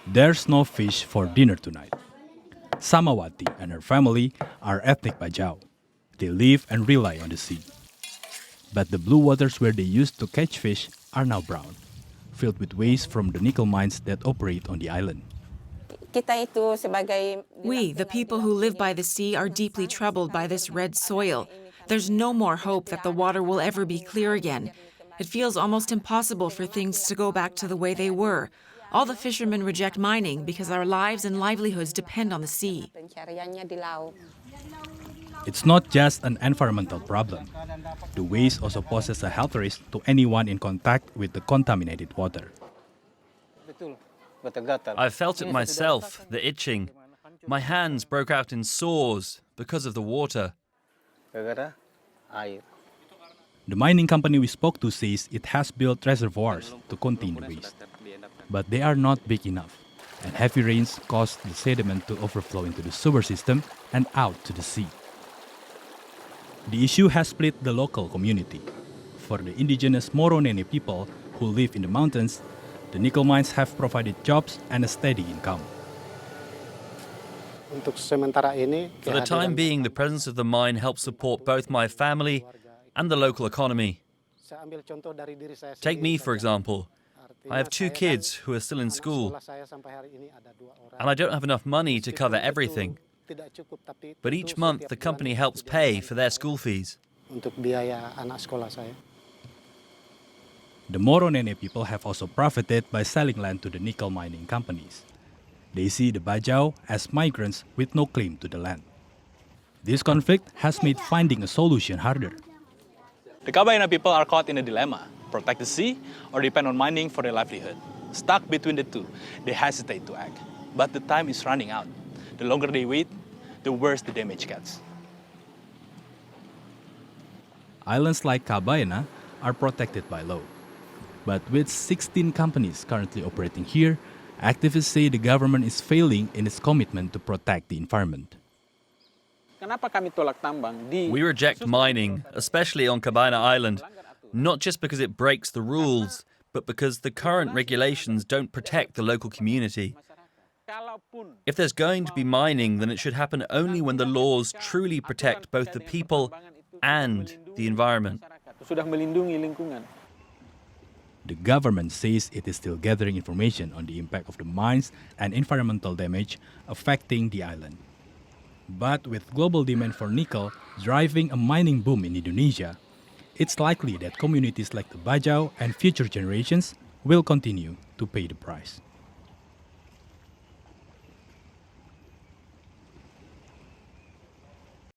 There's no fish for dinner tonight. Samawati and her family are ethnic Bajau. They live and rely on the sea. But the blue waters where they used to catch fish are now brown, filled with waste from the nickel mines that operate on the island. We, the people who live by the sea, are deeply troubled by this red soil. There's no more hope that the water will ever be clear again. It feels almost impossible for things to go back to the way they were. All the fishermen reject mining because our lives and livelihoods depend on the sea. It's not just an environmental problem. The waste also poses a health risk to anyone in contact with the contaminated water. I felt it myself, the itching. My hands broke out in sores because of the water. The mining company we spoke to says it has built reservoirs to contain the waste. But they are not big enough, and heavy rains cause the sediment to overflow into the sewer system and out to the sea. The issue has split the local community. For the indigenous Moronene people who live in the mountains, the nickel mines have provided jobs and a steady income. For the time being, the presence of the mine helps support both my family and the local economy. Take me, for example. I have 2 kids who are still in school, and I don't have enough money to cover everything. But each month, the company helps pay for their school fees. The Moronene people have also profited by selling land to the nickel mining companies. They see the Bajau as migrants with no claim to the land. This conflict has made finding a solution harder. The Kabaena people are caught in a dilemma: protect the sea or depend on mining for their livelihood. Stuck between the two, they hesitate to act. But the time is running out. The longer they wait, the worse the damage gets. Islands like Kabaena are protected by law. But with 16 companies currently operating here, activists say the government is failing in its commitment to protect the environment. We reject mining, especially on Kabaena Island, not just because it breaks the rules, but because the current regulations don't protect the local community. If there's going to be mining, then it should happen only when the laws truly protect both the people and the environment. The government says it is still gathering information on the impact of the mines and environmental damage affecting the island. But with global demand for nickel driving a mining boom in Indonesia, it's likely that communities like the Bajau and future generations will continue to pay the price.